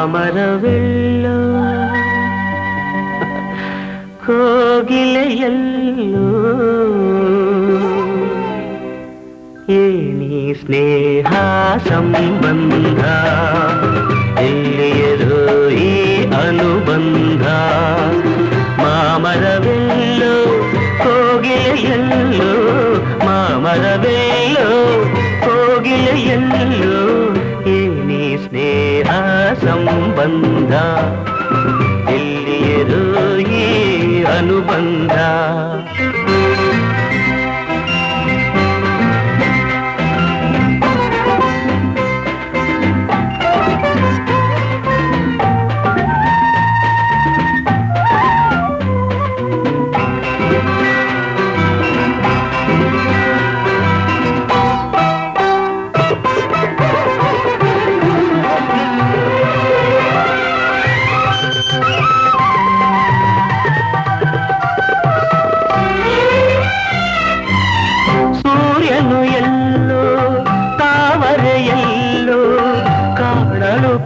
ಮಾಮರವೆಲ್ಲೋ ಕೋಗಿಲೆಯಲ್ಲೋ ಏನಿ ಸ್ನೇಹ ಸಂಬಂಧ ಎಲ್ಲಿಯದೋ ಈ ಅನುಬಂಧ ಮಾಮರವೆಲ್ಲೋ ಕೋಗಿಲೆಯಲ್ಲೋ ಮಾಮರವೆಲ್ಲೋ ಕೋಗಿಲೆಯಲ್ಲೋ ಏನಿ ಸ್ನೇಹ ಸಂಬಂಧ ಎಲ್ಲಿಯದೋ ಈ ಅನುಬಂಧ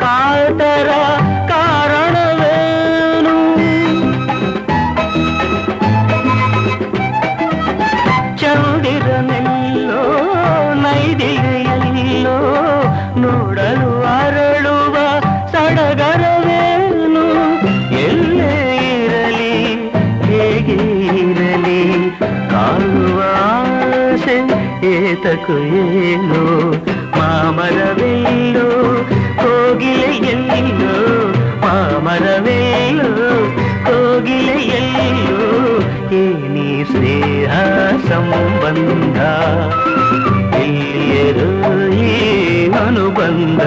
ಕಾತರ ಕಾರಣವೇನು ಚಂದಿರನೆಲ್ಲೋ ನೈದಿಗೆಯಲ್ಲೋ ನೋಡಲು ಅರಳುವ ಸಡಗರವೇನು ಎಲ್ಲೇ ಇರಲಿ ಹೇಗೆ ಇರಲಿ ಕಾಣುವ ಆಸೆ ಏತಕು ಏನು ಮಾಮರವೆಲ್ಲೋ ಕೋಗಿಲೆಯಲ್ಲೋ ಮಾಮರವೆಲ್ಲೋ ಕೋಗಿಲೆಯಲ್ಲೋ ಏನಿ ಸ್ನೇಹ ಸಂಬಂಧ ಎಲ್ಲಿಯದೋ ಈ ಅನುಬಂಧ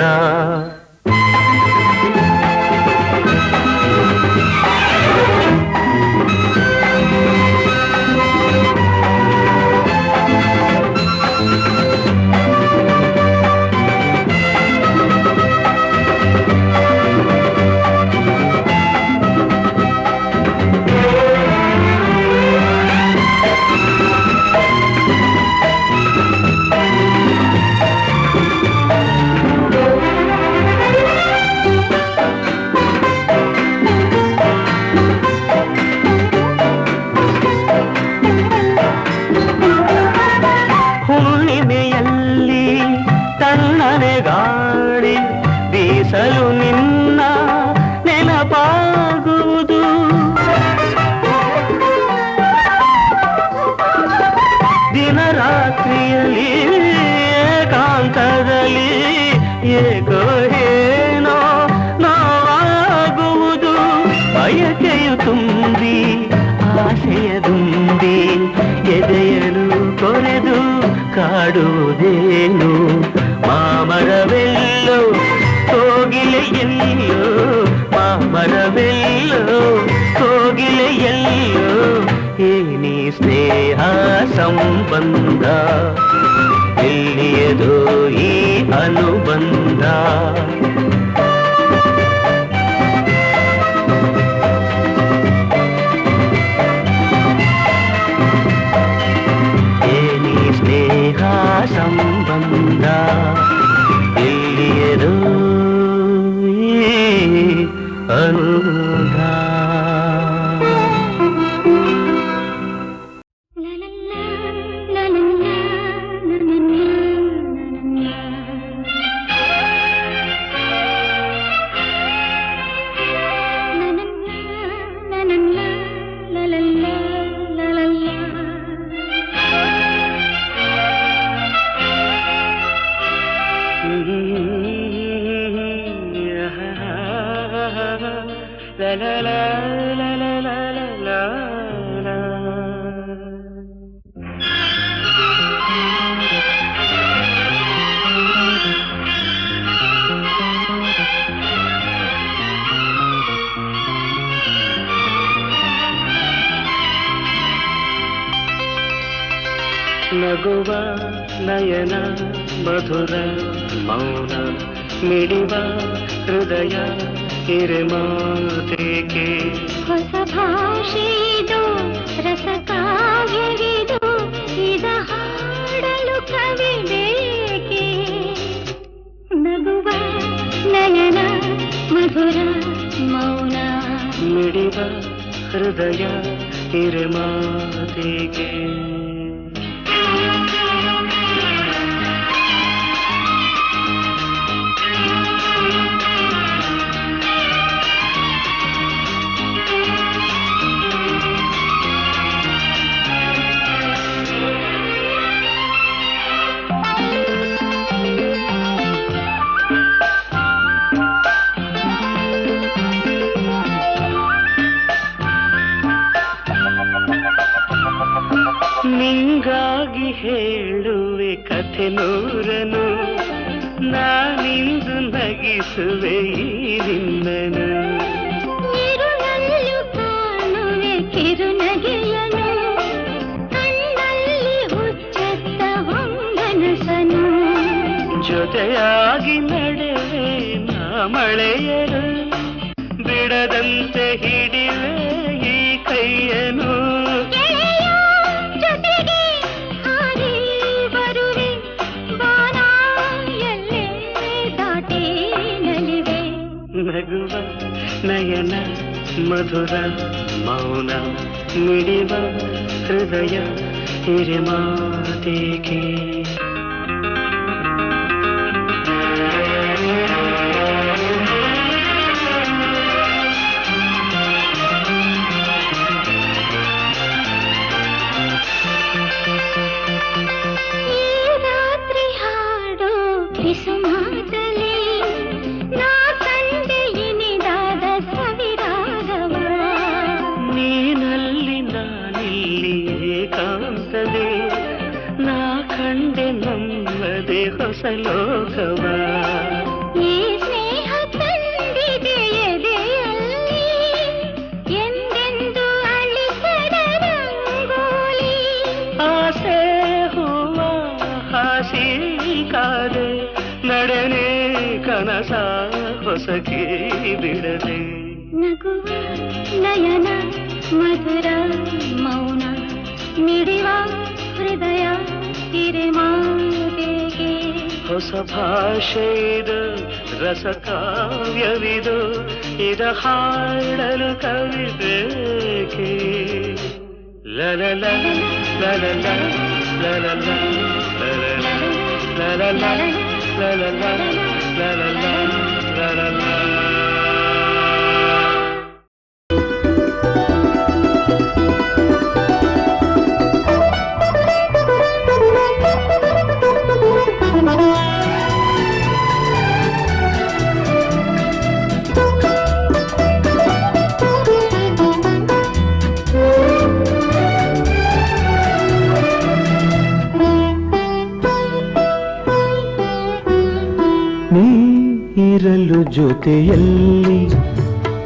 ಹುಣ್ಣಿಮೆಯಲ್ಲಿ ತಣ್ಣನೆ ಗಾಳಿ ಬೀಸಲು ನಿನ್ನ ನೆನಪಾಗುವುದು ದಿನರಾತ್ರಿಯಲ್ಲಿ ಏಕಾಂತದಲ್ಲಿ ಏಕೋ ಏನೋ ನೋವಾಗುವುದು ಬಯಕೆಯು ತುಂಬಿ ಆಸೆಯ ದುಂಬಿ ಎದೆಯಲು ಕೊರೆದು ಕಾಡುವುದೇನು ಮಾಮರವೆಲ್ಲೋ ಕೋಗಿಲೆಯಲ್ಲೋ ಮಾಮರವೆಲ್ಲೋ ಕೋಗಿಲೆಯಲ್ಲೋ ಏನಿ ಸ್ನೇಹ ಸಂಬಂಧ ಎಲ್ಲಿಯದೋ ಈ ಅನುಬಂಧ ಸಂಬಂಧ ಎಲ್ಲಿಯದೋ ಅನುಬಂಧ ನಗುವ ನಯನ ಮಧುರ ಮೌನ ಮಿಡಿವ ಹೃದಯ ಹಿರಿಮಾತೇಕೆ ಹೊಸ ಭಾಷೆಯಿದು ರಸ ಕಾವ್ಯವಿದು ಇದ ಹಾಡಲು ಕವಿ ಬೇಕೆ ನಗುವ ನಯನ ಮಧುರ ಮೌನ ಮಿಡಿವ ಹೃದಯ ಹಿರಿಮಾತೇಕೆ ನಿಂಗಾಗಿ ಹೇಳುವೆ ಕಥೆ ನೂರನು ನಾನಿಂದು ನಗಿಸುವೆ ಈ ನಿನ್ನನು ಇರುಳಲ್ಲೂ ಕಾಣುವೆ ಕಿರುನಗೆಯನು ಕಣ್ಣಲ್ಲಿ ಹುಚ್ಚೆತ್ತ ಹೊಂಗನಸನು ಜೊತೆಯಾಗಿ ನಡೆವೆ ನಾ ಮಳೆಯರು ಬಿಡದಂತೆ ಹಿಡಿವೆ ಈ ಕೈಯನು ನಗುವ ನಯನ ಮಧುರ ಮೌನ ಮಿಡಿವ ಹೃದಯ ಹಿರಿಮಾತೇಕೆ ಈ ರಾತ್ರಿ ಹಾಡೋ ಕಿಸುಮಾತಲಿ ಏಕಾಂತವೇ ನಾ ಕಂಡೆ ನಮ್ಮದೇ ಹೊಸ ಲೋಕವ ಈ ಸ್ನೇಹ ತಂದಿದೆ ಎದೆಯಲ್ಲಿ ಎಂದೆಂದು ಅಳಿಸದ ರಂಗೋಲಿ ಆಸೆ ಹೂವ ಹಾಸಿ ಕಾದೆ ನಡೆನೆ ಕನಸ ಹೊಸಕಿ ಬಿಡದೆ ನಗುವ ನಯನ ಮಧುರ ಮೌನ ಮಿಡಿವ ಹೃದಯ ಹಿರಿಮಾತೆಗೆ ಹೊಸ ಭಾಷೆ ಇದು ರಸ ಕಾವ್ಯವಿದು ಇದ ಹಾಡಲು ಕವಿ ಬೇಕೆ ಲಲಲ ಲಲಲ ಲಲಲ ಲಲಲ ಲಲಲ ಲಲಲ ಲಲಲ ನೀರಲು ಜೊತೆಯಲ್ಲಿ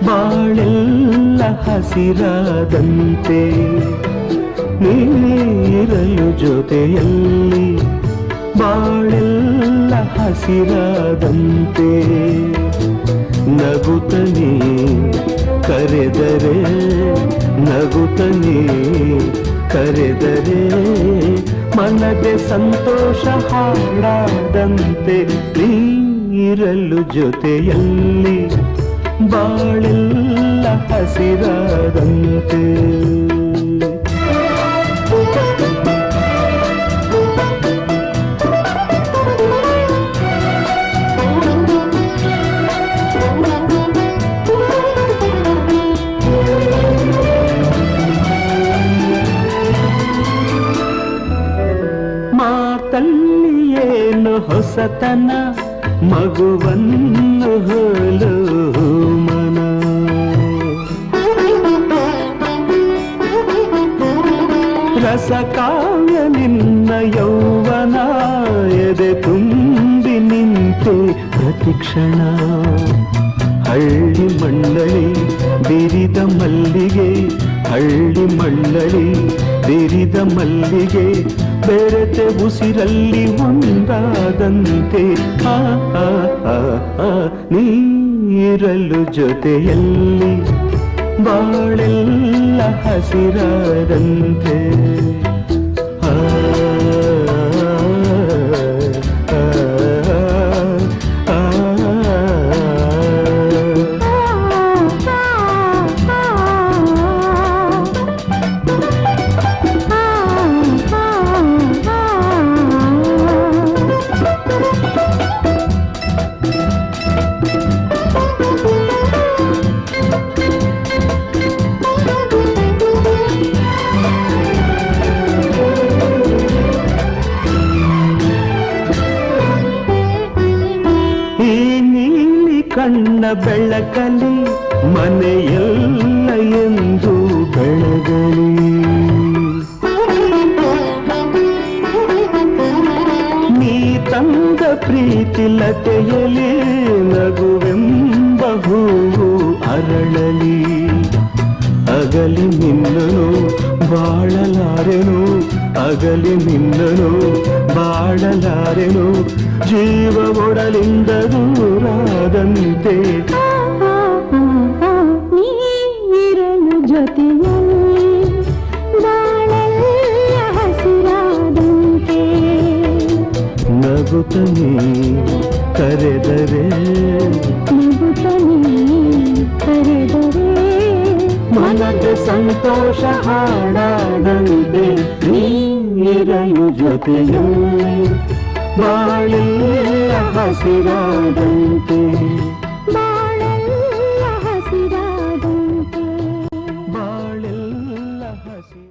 ಬಾಳೆಲ್ಲ ಹಸಿರಾದಂತೆ ನೀರಲು ಜೊತೆಯಲ್ಲಿ ಬಾಳೆಲ್ಲ ಹಸಿರಾದಂತೆ ನಗುತ್ತನೇ ಕರೆದರೆ ನಗುತ್ತನೇ ಕರೆದರೆ ಮನದೆ ಸಂತೋಷ ಹಾಡಾದಂತೆ ನೀರಲು ಜೊತೆಯಲ್ಲಿ ಬಾಳೆಲ್ಲ ಹಸಿರಾದಂತೆ ಮಾತಲ್ಲಿಯೇನು ಹೊಸತನ ಮಗುವನ್ನು ಹೋಲು ಮನ ರಸಕಾವ್ಯ ನಿನ್ನ ಯೌವನ ಎದೆ ತುಂಬಿ ನಿಂತೆ ಪ್ರತಿಕ್ಷಣ ಹಳ್ಳಿ ಮಣ್ಣಳಿ ಬಿರಿದ ಮಲ್ಲಿಗೆ, ಹಳ್ಳಿ ಮಣ್ಣಳಿ ಬಿರಿದ ಮಲ್ಲಿಗೆ, ಬೆರೆತೆ ಉಸಿರಲ್ಲಿ ಒಂದಾದಂತೆ ಆ ಆ ಆ ಆ ನೀರಲು ಜೊತೆಯಲ್ಲಿ ಬಾಳೆಲ್ಲ ಹಸಿರಾದಂತೆ. ಆ ಕಣ್ಣ ಬೆಳಕಲಿ ಮನೆಯಲ್ಲ ಎಂದು ಬೆಳಗಲಿ, ನೀ ತಂದ ಪ್ರೀತಿಲತೆಯಲಿ ನಗುವೆಂಬ ಹೂವು ಅರಳಲಿ. ಅಗಲಿ ನಿನ್ನನು ಬಾಳಲಾರೆನು, ಅಗಲಿ ನಿನ್ನನು ಬಾಳಲಾರೆನು, ಜೀವ ಒಡಲಿಂದ ದೂರಾದಂತೆ. ನೀರಲು ಜೊತೆಯಲ್ಲಿ ಬಾಳೆಲ್ಲ ಹಸಿರಾದಂತೆ. ನಗುತ್ತ ನೀ ಕರೆದರೆ, ನಗುತ್ತ ನೀ ಕರೆದರೆ ಮನದ ಸಂತೋಷ ಹಾಡಾದಂತೆ. ನೀರಲು ಜೊತೆಯಲ್ಲಿ ಬಾಳೆಲ್ಲ ಹಸಿರಾದಂತೆ, ಬಾಳೆಲ್ಲ ಹಸಿರಾದಂತೆ. ಬಾಳೆಲ್ಲ ಹಸಿರು.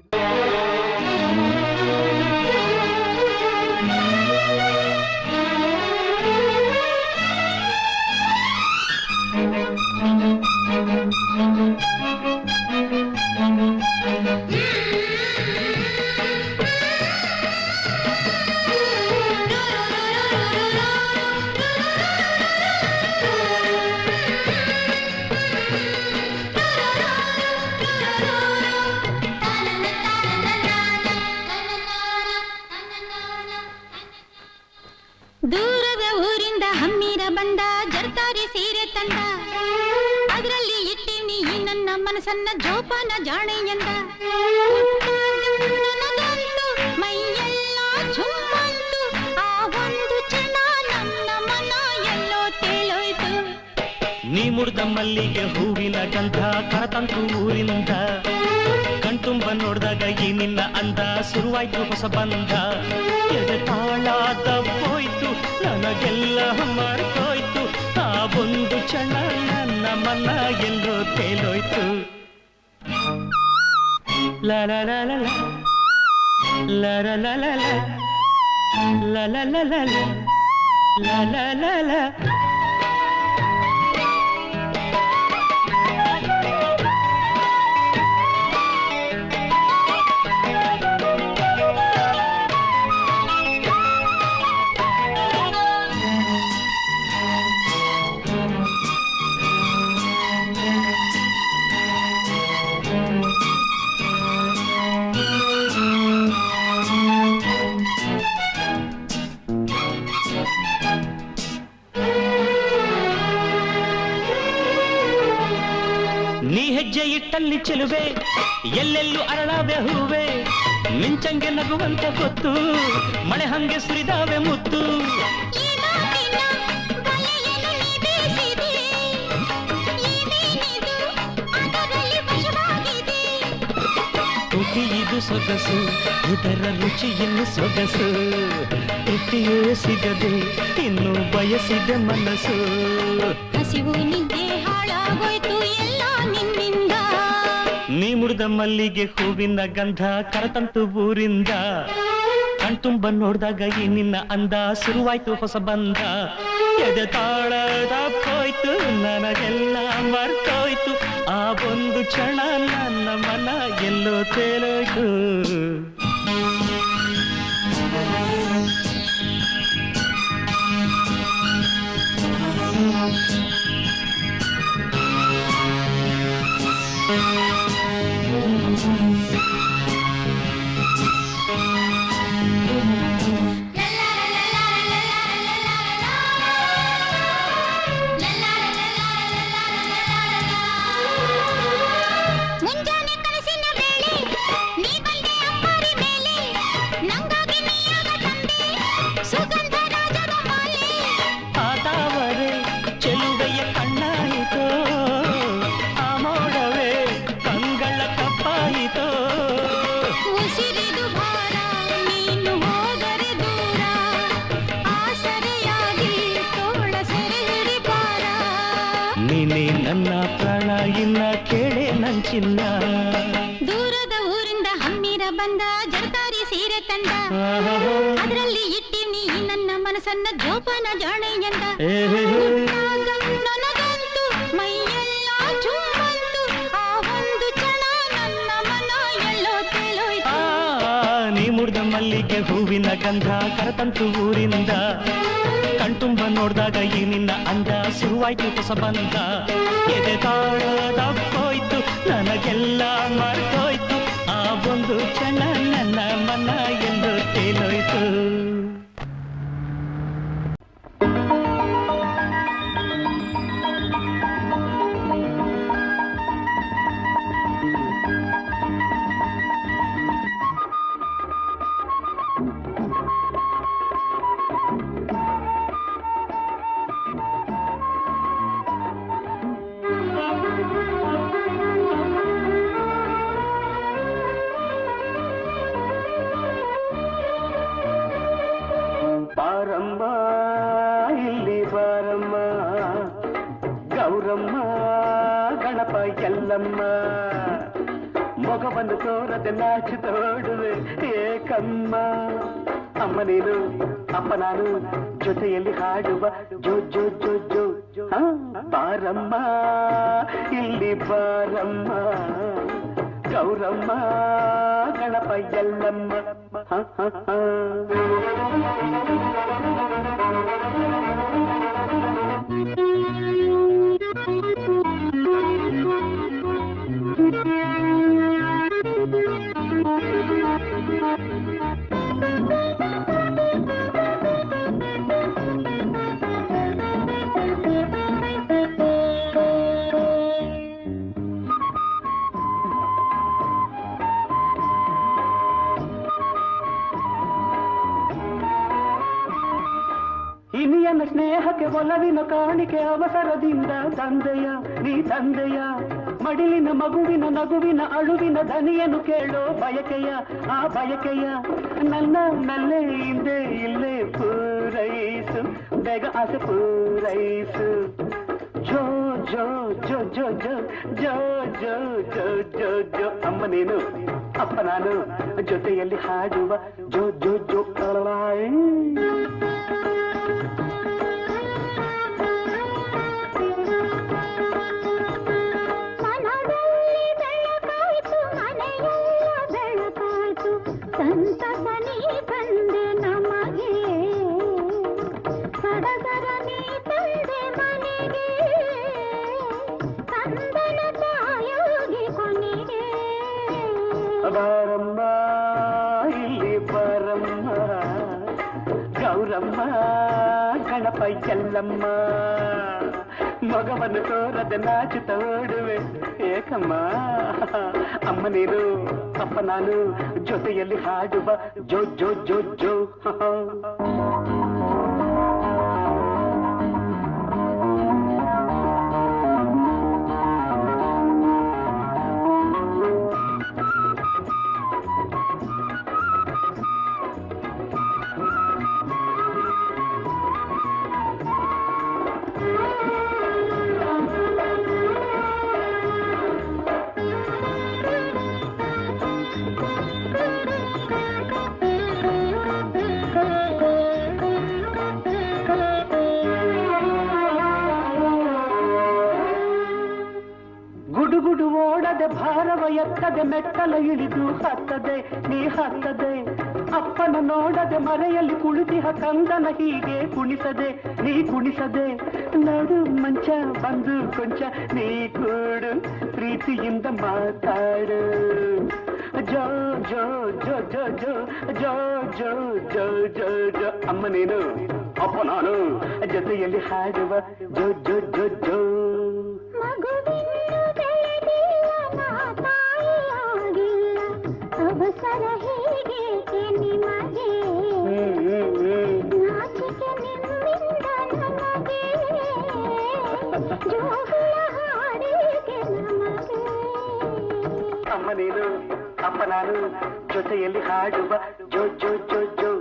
ದೂರದ ಊರಿಂದ ಹಮ್ಮಿರ ಬಂದ ಜರ್ತಾರಿ ಸೀರೆ ತಂದ, ಅದರಲ್ಲಿ ಇಟ್ಟಿನಿ ಈ ನನ್ನ ಮನಸ್ಸನ್ನ ಜೋಪಾನ ಜಾಣೆ ಎಂದ. ನನಗಂತೂ ಮೈಯೆಲ್ಲ ಝುಮ್ಮಂತು, ಆ ಒಂದು ಕ್ಷಣ ನನ್ನ ಮನ ಎಲ್ಲೋ ತೇಲೋಯ್ತು. ನೀ ಮುಡ್ದ ಮಲ್ಲಿಗೆ ಹೂವಿನ ಗಂಧ ಕರತಂತು ಊರಿಂದ, ಕಣ್ತುಂಬ ನೋಡ್ದಾಗ ಈ ನಿನ್ನ ಅಂದ ಶುರುವಾಯ್ತು ಹೊಸ ಬಂಧ. ಎದೆ ತಾಳ ತಪ್ಪೋಯ್ತು, ನನಗೆಲ್ಲ ಮರ್ತೋಯ್ತು, ಆ ಒಂದು ಕ್ಷಣ ನನ್ನ ಮನ ಎಲ್ಲೋ ತೇಲೋಯ್ತು. ಲ ಲ ಲ ಲ ಲ ಲ ಲ ಲ ಲ ಲ ಲ ಲ ಲ ಲ ಲ ಲ. ನೀ ಹೆಜ್ಜೆ ಇಟ್ಟಲ್ಲಿ ಚೆಲುವೆ, ಎಲ್ಲೆಲ್ಲೂ ಅರಳಾವೆ ಹೂವೆ, ಮಿಂಚಂಗೆ ನಗುವಂತ ಗೊತ್ತು, ಮಳೆ ಹಂಗೆ ಸುರಿದಾವೆ ಮುತ್ತು. ತುಟಿ ಇದು ಸೊಗಸು, ಇದರ ರುಚಿ ಇನ್ನು ಸೊಗಸು, ತೃಪ್ತಿಯೇ ಸಿಗದೆ ಇನ್ನು ಬಯಸಿದ ಮನಸ್ಸು. ಹಸಿವು ನಿದ್ದೆ ಹಾಳಾಗೋಯ್ತು ಎಲ್ಲ ನಿನ್ನಿಂದ. ನೀ ಮುಡ್ದ ಮಲ್ಲಿಗೆ ಹೂವಿನ ಗಂಧ ಕರತಂತು ಊರಿಂದ, ಕಣ್ತುಂಬ ನೋಡ್ದಾಗ ಈ ನಿನ್ನ ಅಂದ ಶುರುವಾಯ್ತು ಹೊಸ ಬಂಧ. ಎದೆ ತಾಳ ತಪ್ಪೋಯ್ತು, ನನಗೆಲ್ಲ ಮರ್ತೋಯ್ತು, ಆ ಒಂದು ಕ್ಷಣ ನನ್ನ ಮನ ಎಲ್ಲೋ ತೇಲೋಯ್ತು. ಕೇಳೆ ನಂಚಿನ್ನ. ದೂರದ ಊರಿಂದ ಹಮ್ಮಿರ ಬಂದ ಜರತಾರಿ ಸೀರೆ ತಂದ, ಅದರಲ್ಲಿ ಇಟ್ಟಿವ್ನಿ ನನ್ನ ಮನಸ್ಸನ್ನ ಜೋಪಾನ ಜಾಣೆ ಎಂದ. ನನಗಂತೂ ಮೈಯೆಲ್ಲ ಚುಮ್ಮಂತು, ಆ ಒಂದು ಕ್ಷಣ ನನ್ನ ಮನ ಎಲ್ಲೋ ತೇಲೋಯ್ತು. ನೀ ಮುಡ್ದ ಮಲ್ಲಿಗೆ ಹೂವಿನ ಗಂಧ ಕರತಂತು ಊರಿಂದ, ಕಣ್ತುಂಬ ನೋಡ್ದಾಗ ಈ ನಿನ್ನ ಅಂದ ಶುರುವಾಯ್ತು ಹೊಸ ಬಂದ. ಎದೆ ತಾಳ ತಪ್ಪೋಯ್ತು, ನನಗೆಲ್ಲ ಮರ್ತೋಯ್ತು, ಆ ಒಂದು ಕ್ಷಣ ನನ್ನ ಮನ ಎಂದು ತೇಲೋಯ್ತು. ಬಾರಮ್ಮ ಇಲ್ಲಿ ಬಾರಮ್ಮ, ಗೌರಮ್ಮ ಗಣಪ ಎಲ್ಲಮ್ಮ, ಮೊಗವನ್ನು ತೋರದೆ ನಾಚು ತೋಡುವೆ ಏಕಮ್ಮ. ಅಮ್ಮ ನೀನು ಅಪ್ಪ ನಾನು ಜೊತೆಯಲ್ಲಿ ಹಾಡುವ ಜೋ ಜೋ ಜೋ ಜೋ. ಬಾರಮ್ಮ ಇಲ್ಲಿ ಬಾರಮ್ಮ, ಗೌರಮ್ಮ ಗಣಪ ಎಲ್ಲಮ್ಮ. ಇನಿಯನ ಸ್ನೇಹಕ್ಕೆ ಒಲವಿನ ಕಾಣಿಕೆ ಅವಸರದಿಂದ ತಂದೆಯ ನೀ ತಂದೆಯ, ಮಡಿಲಿನ ಮಗುವಿನ ನಗುವಿನ ಅಳುವಿನ ದನಿಯನ್ನು ಕೇಳೋ ಬಯಕೆಯ ಆ ಬಯಕೆಯ, ನನ್ನ ನಲ್ಲೇ ಹಿಂದೆ ಇಲ್ಲೇ ಪೂರೈಸು ಬೇಗ ಆಸೆ ಪೂರೈಸು. ಜೋ ಜೋ ಜೋ ಜೋ ಜೋ ಜೋ ಜೋ ಜೋ ಜೋ ಜೋ. ಅಮ್ಮ ನೀನು ಅಪ್ಪ ನಾನು ಜೊತೆಯಲ್ಲಿ ಹಾಡುವ ಜೋ ಜೋ ಜೋ. ಸಂತಸನಿ ತಂದೆ ನಮಗೆ, ಸಡಗರ ನೀ ತಂದೆ ಮನೆಗೆ, ಕಂದನ ತಾಯೋಗಿ ಕೊನೆಗೆ. ಬಾರಮ್ಮ ಇಲ್ಲಿ ಬಾರಮ್ಮ, ಗೌರಮ್ಮ ಗಣಪ ಎಲ್ಲಮ್ಮ, ಮಗವನ್ನು ತೋರದೆ ನಾಚು ತೋಡುವೆ ಏಕಮ್ಮ. ಅಮ್ಮ ನೀನು ಅಪ್ಪ ನಾನು ಜೊತೆಯಲ್ಲಿ ಹಾಡುವ ಜೋ ಜೋ ಜೋ ಜೋ. ಗುಡುಗುಡು ಓಡದೆ ಭಾರವ ಎತ್ತದೆ ಮೆಟ್ಟಲ ಇಳಿದು ಹತ್ತದೆ ನೀ ಹತ್ತದೆ, ಅಪ್ಪನ ನೋಡದೆ ಮರೆಯಲ್ಲಿ ಕುಳಿತಿಹ ಕಂದನ ಹೀಗೆ ಕುಣಿಸದೆ ನೀ ಕುಣಿಸದೆ. ನಡು ಮಂಚ ಬಂದು ಕೊಂಚ ನೀ ಕೂಡು ಪ್ರೀತಿಯಿಂದ ಮಾತಾಡು. ಜೋ ಜೋ ಜೋ ಜೋ ಜೋ ಜೋ ಜೋ ಜೋ ಜೋ ಜೋ. ಅಮ್ಮ ನೀನು ಅಪ್ಪ ನಾನು ಜೊತೆಯಲ್ಲಿ ಹಾಡುವ ಜೋ ಜೋ ಜೋ ಜೋ. ಅವಸರ ಹೇಗೆ ನಿಮಗೆ, ನಾಚಿಕೆ ನಿಮ್ಮಿಂದ ನಮಗೆ, ಜೋಗುಳ ಹಾಡಿಗೆ ನಮಗೆ. ಅಮ್ಮ ನೀನು ಅಪ್ಪ ನಾನು ಜೊತೆಯಲ್ಲಿ ಹಾಡುವ ಜೋ ಜೋ ಜೋ ಜೋ.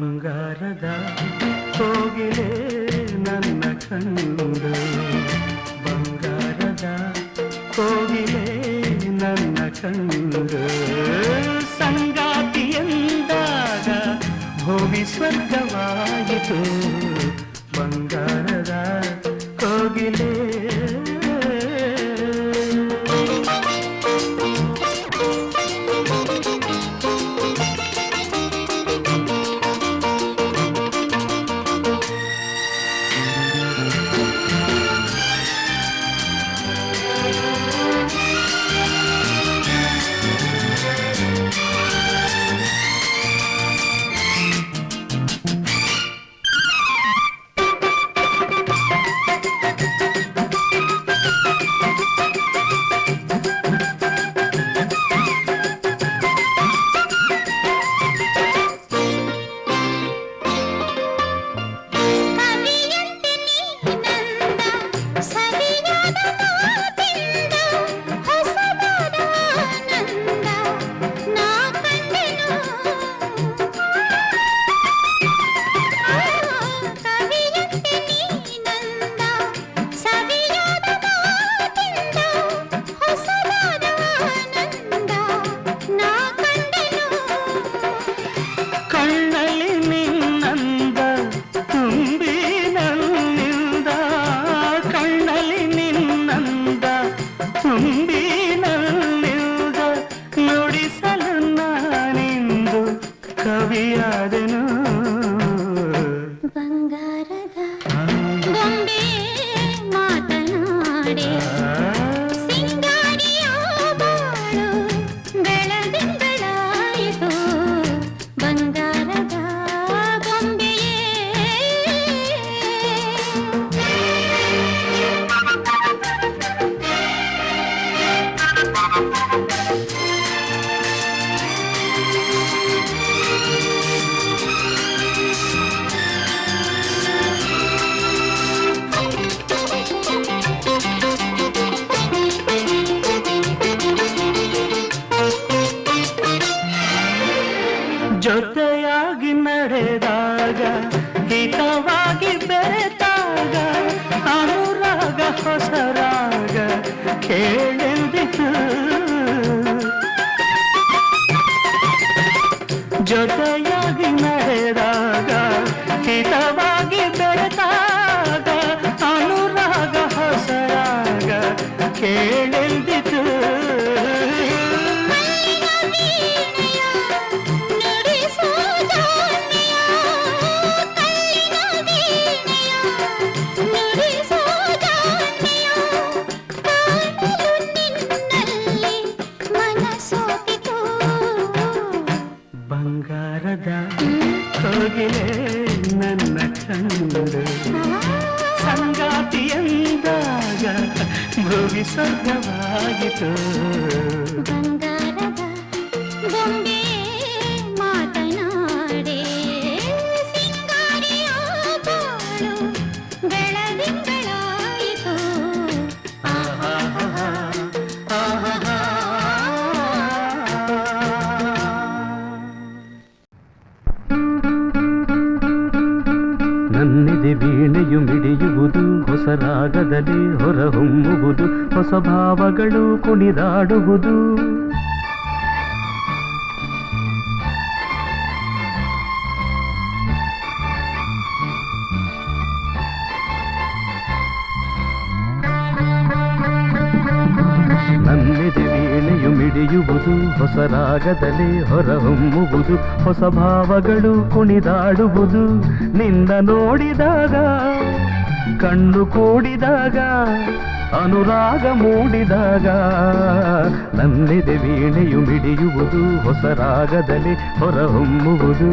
ಬಂಗಾರದ ಕೋಗಿಲೆ ನನ್ನ ಕಂಡು, ಬಂಗಾರದ ಕೋಗಿಲೆ ನನ್ನ ಕಂಡು, ಸಂಗಾತಿ ಎಂದಾಗ ಭೂಮಿ ಸ್ವರ್ಗವಾಯಿತು, ಬಂಗಾರದ ಕೋಗಿಲೆ. ಜೊತೆಯಾಗಿ ನಡೆದಾಗ ಹಿತವಾಗಿ ಬೆರೆತಾಗ ಅನುರಾಗ ಹೊಸರಾಗ ಕೇಳೆಂದಿತು, ಜೊತೆಯಾಗಿ ನಡೆದಾಗ ಹಿತವಾಗಿ ಬೆರೆತಾಗ ಅನುರಾಗ ಹೊಸರಾಗ ಕೇಳೆಂದಿತು. ಬಂಗಾರದ ಕೋಗಿಲೆ ನನ್ನ ಕಂಡು, ಸಂಗಾತಿ ಎಂದಾಗ ಭೂಮಿ ಸ್ವರ್ಗವಾಯಿತು, ಬಂಗಾರದ ಗೊಂಬೆ ಮಾತನಾಡೆ ಸಿಂಗಾರಿಯ ಬಾಳು ಬೆಳದಿಂಗಳಾಯಿತು. ನನ್ನಿದೆ ವೀಣೆಯು ಮಿಡಿಯುವುದು, ಹೊಸ ರಾಗದಲ್ಲಿ ಹೊರಹೊಮ್ಮುವುದು, ಹೊಸ ಭಾವಗಳು ಕುಣಿದಾಡುವುದು. ನನ್ನಿದೆ ವೀಣೆಯು ಮಿಡಿಯುವುದು, ಹೊಸ ರಾಗದಲ್ಲಿ ಹೊರಹೊಮ್ಮುವುದು, ಹೊಸ ಭಾವಗಳು ಕುಣಿದಾಡುವುದು. ನಿನ್ನ ನೋಡಿದಾಗ ಕಣ್ಣು ಕೂಡಿದಾಗ ಅನುರಾಗ ಮೂಡಿದಾಗ, ನನ್ನಿದೆ ವೀಣೆಯು ಮಿಡಿಯುವುದು, ಹೊಸ ರಾಗದಲ್ಲಿ ಹೊರಹೊಮ್ಮುವುದು.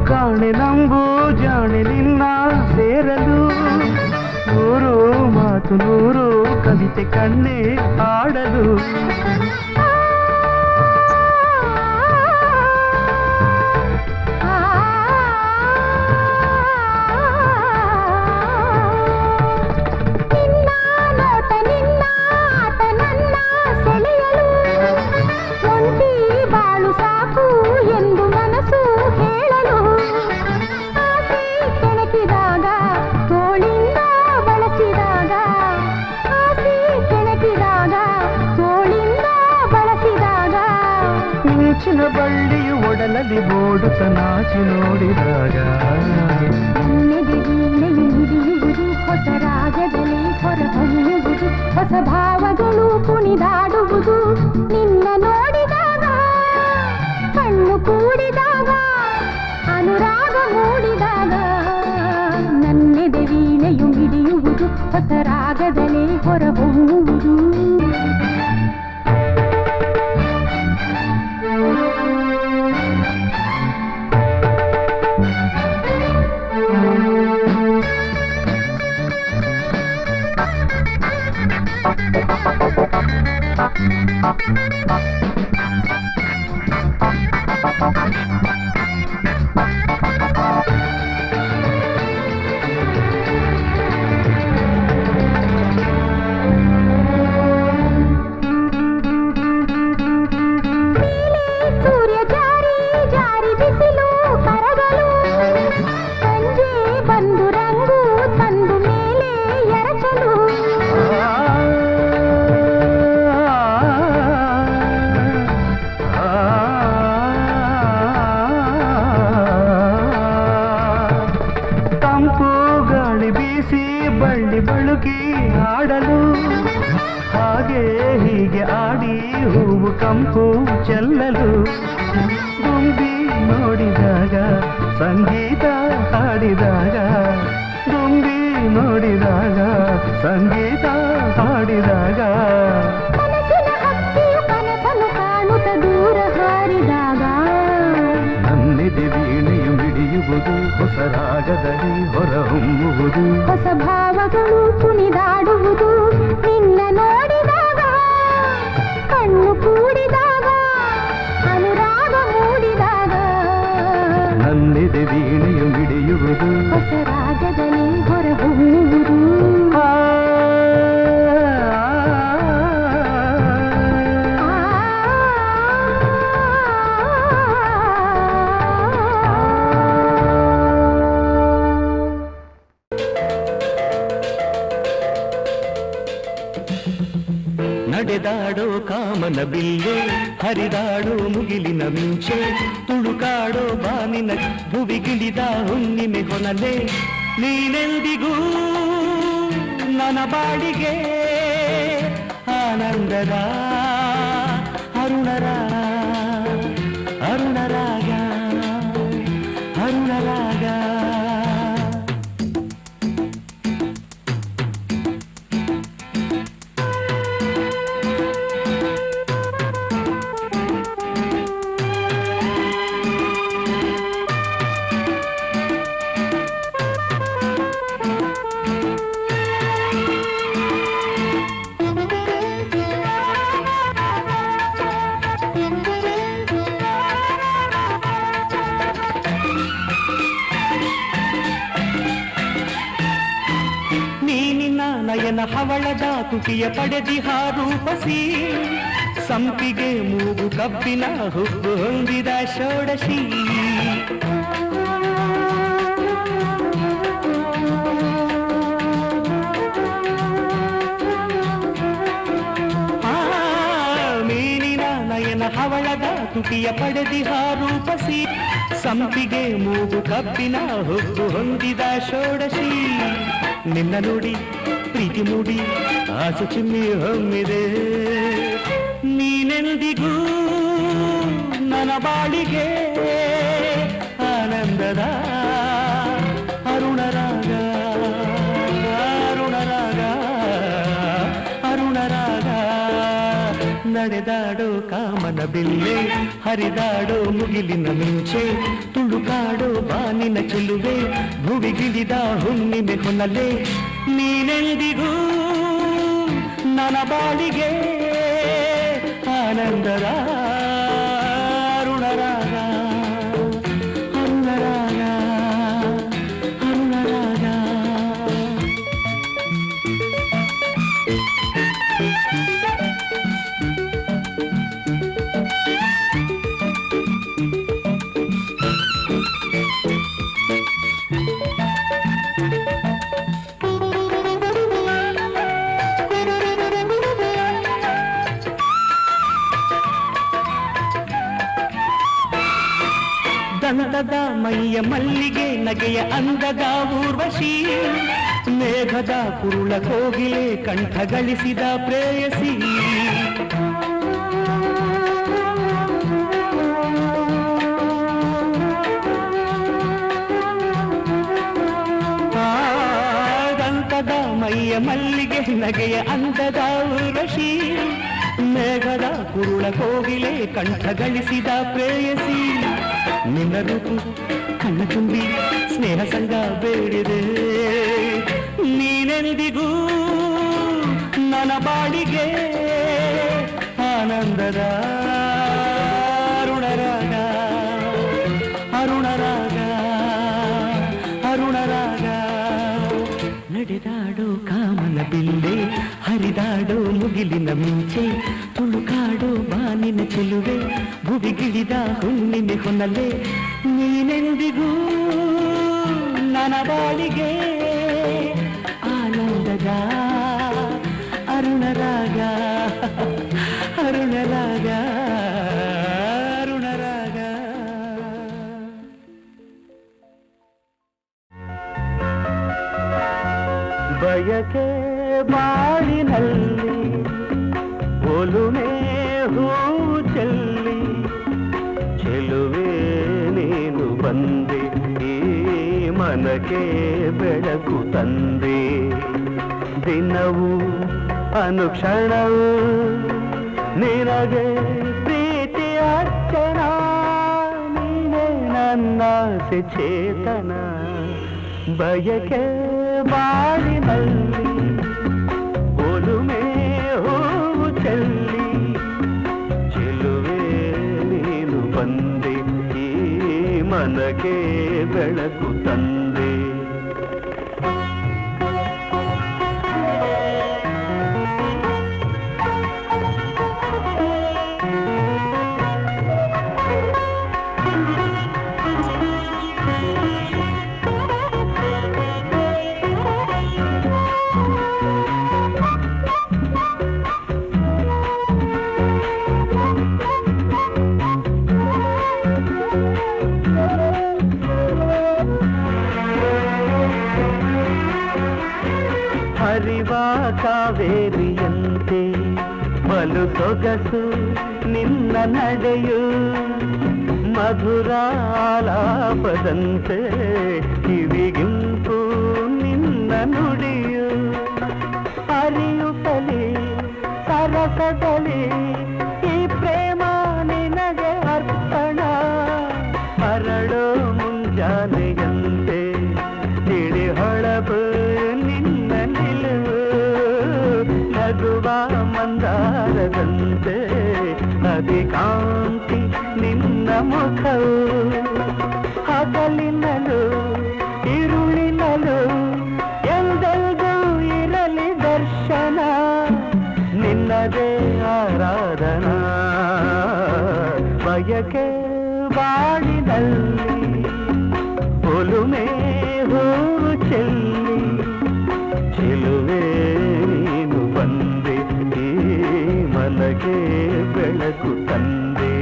ಕಾಣೆ ನಂಬು ಜಾಣೆ ನಿನ್ನ ಸೇರಲು ನೂರು ಮಾತು ನೂರು ಕವಿತೆ ಕಣ್ಣೆ ಆಡಲು ಮಿಂಚಿನ ಬಳ್ಳಿಯು ಒಡಲಲ್ಲಿ ಓಡುತ್ತ ನಾಚಿ ನೋಡಿದಾಗ ಹಿಡಿಯುವುದು ಹೊಸ ರಾಗದಲ್ಲಿ ಹೊರಹೊಮ್ಮುವುದು ಹೊಸ ಭಾವಗಳು ಕುಣಿದಾಡುವುದು ನಿನ್ನ ನೋಡಿದಾಗ ಕಣ್ಣು ಕೂಡಿದಾಗ ಅನುರಾಗ ಮೂಡಿದಾಗ ನನ್ನೆದೆ ವೀಣೆಯು ಹಿಡಿಯುವುದು ಹೊಸ ರಾಗದಲ್ಲಿ ಹೊರಹೊಮ್ಮುವುದು ಸೂರ್ಯ ಜಾರಿ ಜಾರಿ ಬಿಸಿಲು ಕರಗಲು ಸಂಜೆ ಬಂದು ರಂಗು ತಂದು ಮೇಲೆ ಎರಚಲು ತಂಪು ಗಾಳಿ ಬೀಸಿ ಬಳ್ಳಿ ಬಳುಕಿ ಆಡಲು ಹಾಗೆ ಹೀಗೆ ಆಡಿ ಹೂವು ಕಂಪು ಚೆಲ್ಲಲು ದುಂಬಿ ನೋಡಿದಾಗ ಸಂಗೀತ ಹಾಡಿದಾಗ ದುಂಬಿ ನೋಡಿದಾಗ ಸಂಗೀತ ಹಾಡಿದಾಗ ಕನಸಿನ ಹಕ್ಕಿಯು ಕನಸನ್ನು ಕಾಣುತ್ತ ದೂರ ಹಾರಿದಾಗ ನನ್ನೆದೆ ವೀಣೆಯು ಮಿಡಿಯುವುದು ಹೊಸ ರಾಗದಲ್ಲಿ ಹೊರಹೊಮ್ಮುವುದು ಹೊಸ ಭಾವಗಳು ಕುಣಿದಾಡುವುದು ನಿನ್ನ ನೋಡಿದಾಗ ಕಣ್ಣು ಕೂಡಿದಾಗ ಅನುರಾಗ ಮೂಡಿದಾಗ ನನ್ನೆದೆ ವೀಣೆಯು ಮಿಡಿಯುವುದು ಹೊಸ ರಾಗದಲ್ಲಿ ಹೊರಹೊಮ್ಮುವುದು ನಡೆದಾಡೋ ಕಾಮನ ಬಿಲ್ಲೆ ಹರಿದಾಡೋ ಮುಗಿಲಿನ ಮಿಂಚೆ ತುಳುಕಾಡೋ ಬಾನಿನ ಭುವಿಗಿಳಿದ ಹುಣ್ಣಿಮೆ ಹೊನಲೆ ನೀನೆಂದಿಗೂ ನನ್ನ ಬಾಡಿಗೆ ಆನಂದದ ಅರುಣರಾಗ ಅರುಣರಾಗ ಅರುಣರಾಗ ನಯನ ಹವಳದ ತುಟಿಯ ಪಡೆದಿಹ ರೂಪಸಿ ಸಂಪಿಗೆ ಮೂಗು ಕಬ್ಬಿನ ಹುಬ್ಬು ಹೊಂದಿದ ಷೋಡಶಿ ಮೀನಿನ ನಯನ ಹವಳದ ತುಟಿಯ ಪಡೆದಿಹ ರೂಪಸಿ ಸಂಪಿಗೆ ಮೂಗು ಕಬ್ಬಿನ ಹುಬ್ಬು ಹೊಂದಿದ ಷೋಡಶಿ ನಿನ್ನ ನೋಡಿ ಪ್ರೀತಿ ಮೂಡಿ ಆಸೆ ಚಿಮ್ಮಿ ಹೊಮ್ಮಿದೆ ನೀನೆಂದಿಗೂ ನನ್ನ ಬಾಳಿಗೆ ಆನಂದದ ಅರುಣರಾಗ ಅರುಣರಾಗ ಅರುಣರಾಗ ನಡೆದಾಡೋ ಕಾಮನ ಬಿಲ್ಲೆ ಹರಿದಾಡೋ ಮುಗಿಲಿನ ಮಿಂಚೆ ತುಳುಕಾಡೋ ಬಾನಿನ ಚೆಲುವೆ ಭುವಿಗಿಳಿದ ಹುಣ್ಣಿಮೆ ಹೊನಲೆ ನೀನೆಂದಿಗೂ ನನ್ನ ಬಾಳಿಗೆ ಆನಂದದ ಅರುಣರಾಗ ಅರುಣರಾಗ ಅರುಣರಾಗ ದಂತದ ಮೈಯ ಮಲ್ಲಿಗೆ ನಗೆಯ ಅಂದದ ಊರ್ವಶಿ ಮೇಘದ ಕುರುಳ ಕೋಗಿಲೆ ಕಂಠ ಗಳಿಸಿದ ಪ್ರೇಯಸಿ ದಂತದ ಮೈಯ ಮಲ್ಲಿಗೆ ನಗೆಯ ಅಂದದ ಊರ್ವಶಿ ಮೇಘದ ಕುರುಳ ಕೋಗಿಲೆ ಕಂಠ ಗಳಿಸಿದ ಪ್ರೇಯಸಿ ನಿನ್ನ ರೂಪು ಕಣ್ಣ ತುಂಬಿ ಸ್ನೇಹ ಸಂಗ ಬೇಡಿದೆ ನೀನೆಂದಿಗೂ ನನ್ನ ಬಾಳಿಗೆ ಆನಂದದ ಅರುಣರಾಗ ಅರುಣರಾಗ ಅರುಣರಾಗ ನಡೆದಾಡೋ ಕಾಮನ ಬಿಲ್ಲೆ ಹರಿದಾಡೋ ಮುಗಿಲಿನ ಮಿಂಚೆ ತುಳುಕಾಡೋ ಬಾನಿನ ಚೆಲುವೆ ಭುವಿಗಿಳಿದ ಹುಣ್ಣಿಮೆ ಹೊನಲೆ ನೀನೆಂದಿಗೂ ನನ್ನ ಬಾಳಿಗೆ ಆನಂದದ ಅರುಣರಾಗ ಅರುಣರಾಗ ಅರುಣರಾಗ ಬಯಕೆ ಬಾಳಿನಲ್ಲಿ ಒಲುಮೆ ಹೂ ಚೆಲ್ಲಿ ಚೆಲುವೆ ನೀನು ಬಂದೆ ಈ ಮನಕ್ಕೆ ಬೆಳಕು ತಂದೆ ದಿನವೂ ಅನುಕ್ಷಣವೂ ನಿನಗೆ ಪ್ರೀತಿ ಅರ್ಚನ ನೀನೇ ನನ್ನಾಸೆ ಚೇತನ ಬಯಕೆ ಬಾಳಿನಲ್ಲಿ ಒಲುಮೆ ಹೂವು ಚೆಲ್ಲಿ ಚೆಲುವೆ ನೀನು ಬಂದೆ ಈ ಮನಕ್ಕೆ ಬೆಳಕು ತಂದೆ ಕಾವೇರಿಯಂತೆ ಬಲು ಸೊಗಸು ನಿನ್ನ ನಡೆಯು ಮಧುರಾಲಾಪದಂತೆ ಕಿವಿಗಿಂಪು ನಿನ್ನ ನುಡಿಯು ಅರಿಯುತ್ತಲೇ ಸರಸದಲ್ಲಿ ಈ ಪ್ರೇಮ ನಿನಗೆ ಅರ್ಪಣ ಅರಳೋ ಮುಂಜಾನೆಯಂತೆ ತಿಳಿ ಹೊಳಪು ನಿನ್ನ ನಿಲುವು ನಗುವ ಮಂದಾರದಂತೆ ಅಧಿಕಾಂತಿ ನಿನ್ನ ಮುಖವು ಹಗಲಿನಲು ಇರುಳಿನಲು ಎಲ್ಲೆಲ್ಗೂ ಇರಲಿ ದರ್ಶನ ನಿನ್ನದೇ ಆರಾಧನಾ ಬಯಕೆ ಬಾಳಿನಲ್ಲಿ ಒಲುಮೆ ಹೂವು ಚೆಲ್ಲಿ ಚೆಲುವೆ ನೀನು ಬಂದೆ ಈ ಮನಗೆ ಬೆಳಕು ತಂದೆ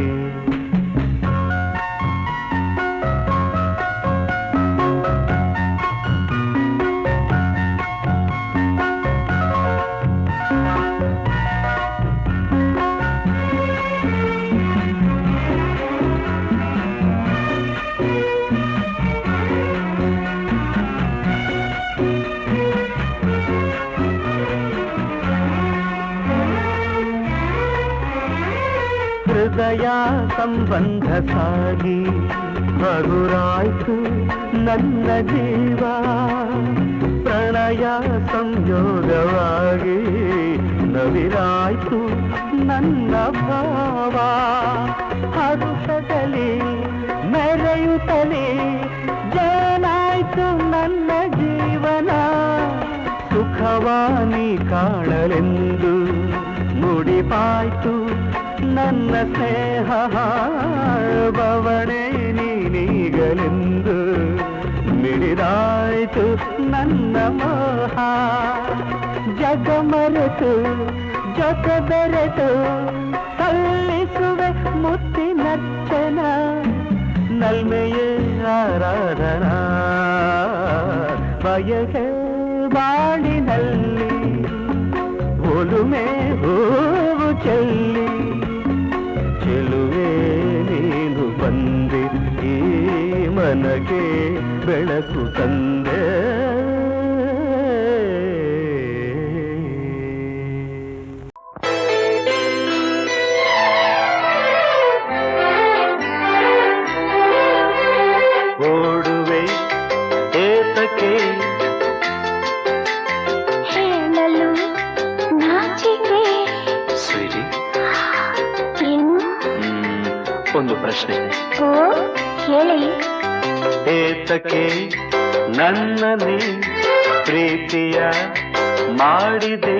ಸಂಬಂಧ ಸಾಗಿ ಹಗುರಾಯ್ತು ನನ್ನ ಜೀವ ಪ್ರಣಯ ಸಂಯೋಗವಾಗಿ ನವಿರಾಯ್ತು ನನ್ನ ಭಾವ ಹರುಷದಲ್ಲಿ ಮೆರೆಯುತ್ತಲೇ ಜೇನಾಯ್ತು ನನ್ನ ಜೀವನ ಸುಖವಾನಿ ಕಾಣಲೆಂದು ಮುಡಿಪಾಯ್ತು ನನ್ನ ಸ್ನೇಹ ಬವಣೆ ನೀನೀಗಲೆಂದು ಮಿಡಿದಾಯ್ತು ನನ್ನ ಮೋಹ ಜಗ ಮರೆತು ಜೊತೆ ಬೆರೆತು ಸಲ್ಲಿಸುವೆ ಮುತ್ತಿನರ್ಚನ ನಲ್ಮೆಯೇ ಆರಾಧನಾ ಬಯಕೆ ಬಾಳಿನಲ್ಲಿ ಒಲುಮೆ ಹೂವು ಚೆಲ್ಲಿ ಚೆಲುವೆ ನೀನು ಬಂದೆ ಈ ಮನಗೆ ಬೆಳಕು ತಂದೆ ಓಡುವೆ ಏತಕ್ಕೆ ಹೇಳಲು ನಾಚಿಕೆ ಸ್ವೀಟಿ ಏನು ಒಂದು ಪ್ರಶ್ನೆ ಓ ಹೇಳಿ ಏತಕ್ಕೆ ನನ್ನನೆ ಪ್ರೀತಿಯ ಮಾಡಿದೆ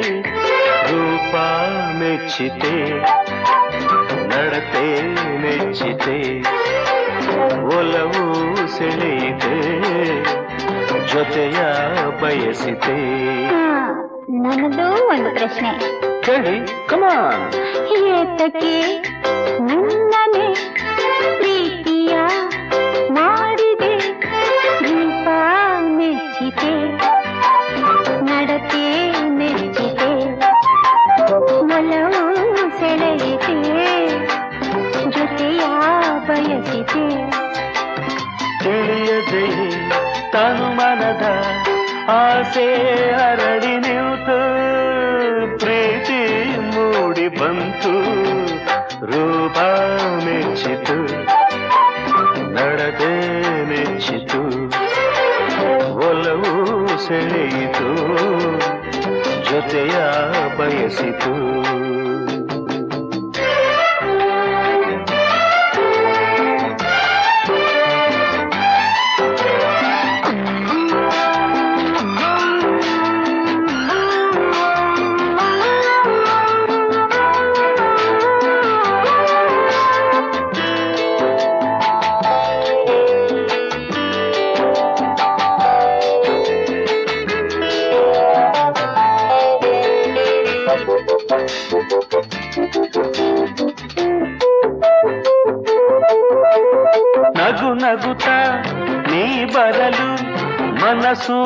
ರೂಪ ಮೆಚ್ಚಿತೆ ನಡತೆ ಮೆಚ್ಚಿತೆ ಒಲವು ಸೆಳೆಯಿತೆ ಜೊತೆಯ ಬಯಸಿತೆ ನನ್ನದು ಒಂದು ಪ್ರಶ್ನೆ ಹೇಳಿ ಕಮಾನ್ ಏತಕ್ಕೆ ನನ್ನನೆ ಪ್ರೀತಿಯ ಮಾಡಿದೆ ರೂಪ ಮೆಚ್ಚಿತೆ ನಡತೆ ಮೆಚ್ಚಿತೆ ಒಲವು ಸೆಳೆಯಿತೆ ಜೊತೆಯ ಬಯಸಿತೆ ತಿಳಿಯದೆ ತನು ಮನದ ಆಸೆ ಹರಡಿ ನಿಂತು ಪ್ರೀತಿ ಮೂಡಿ ಬಂತು ರೂಪ ಮೆಚ್ಚಿತು ನಡತೆ ಮೆಚ್ಚಿತು ಒಲವು ಸೆಳೆಯಿತು ಜೊತೆಯ ಬಯಸಿತು ನಗು ನಗುತ್ತ ನೀ ಬರಲು ಮನಸ್ಸು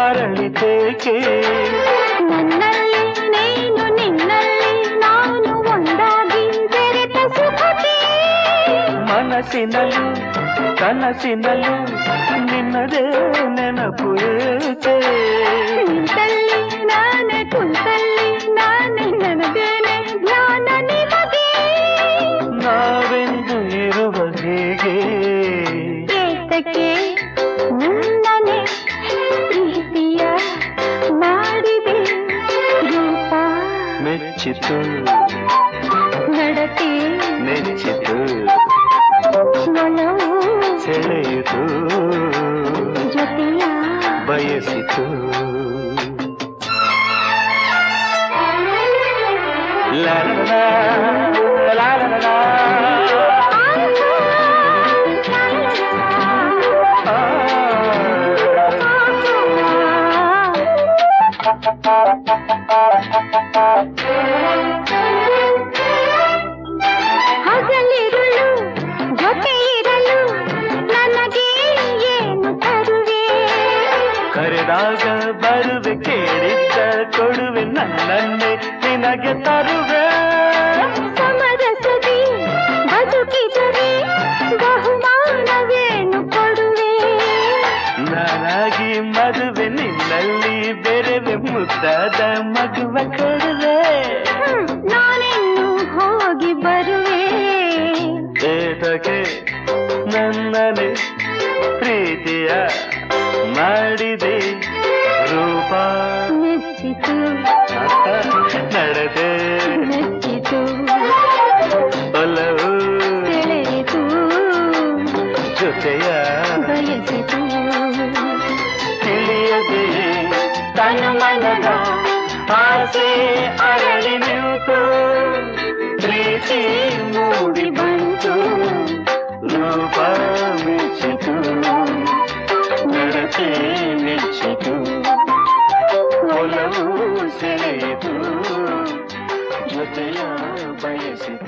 ಅರಳಿತೇಕೆ ನನ್ನಲ್ಲಿ ನೀನು ನಿನ್ನಲ್ಲಿ ನಾನು ಒಂದಾಗಿ ಬೆರೆತ ಸುಖಕ್ಕೆ ಮನಸ್ಸಿನಲ್ಲೂ ಕನಸಿನಲ್ಲೂ ನಿನ್ನದೇ ನೆನಪು ಏಕೆ ನಿಂತಲ್ಲಿ ನಾನೇ ಕುಂತಲ್ಲಿ ನಾನೇ ನನ್ನದೇನೆ ಧ್ಯಾನ ನಿಮಗೆ ನಾವೆಂದು ಇರುವ ಹೇಗೆ ಏತಕ್ಕೆ ನನ್ನನೆ ಪ್ರೀತಿಯ ಮಾಡಿದೆ ರೂಪ ಮೆಚ್ಚಿತು ನಡತೆ ನೆಚ್ಚಿತು ಒಲವು ಸೆಳೆಯಿತು ಜೊತೆಯ ಬಯಸಿತು ಲಾ ಲಾ ಲಾ ಲಾ ಲಾ ಹಗಲಿರುಳು ಜೊತೆ ಇರಲು ನನಗೆ ಏನು ತರುವೆ ಕರೆದಾಗ ಬರುವೆ ಕೇಳಿದ್ದ ಕೊಡುವೆ ನನ್ನನ್ನೇ ನಿನಗೆ ತರುವೆ ಸಮರಸದಿ ಬದುಕಿದರೆ ಬಹುಮಾನವೇನು ಕೊಡುವೆ ನಾನಾಗಿ ಮದುವೆ ನಿನ್ನಲ್ಲಿ ಬೆರೆವೆ ಮುದ್ದಾದ ಮಗುವ ಕೊಡುವೆ ನಾನಿನ್ನು ಹೋಗಿ ಬರುವೆ ಮಾತನಾಡಿದೆ ರೂಪ ಮೆಚ್ಚಿತು ನಡೆದೆ ಮೆಚ್ಚಿತು ಒಲವು ಸೆಳೆಯಿತು ಜೊತೆಯ ಬಯಸಿತು ತಿಳಿಯದೆ ತನ್ನ ಮನದ ಆಸೆ ಅರಳಿ ನಿಂತು ಪ್ರೀತಿ ಮೂಡಿ ಬಂತು ರೂಪ ಮೆಚ್ಚಿತು ನಡತೆ ಮೆಚ್ಚಿತು ಒಲವು ಸೆಳೆಯಿತು ಜೊತೆಯ ಬಯಸಿತು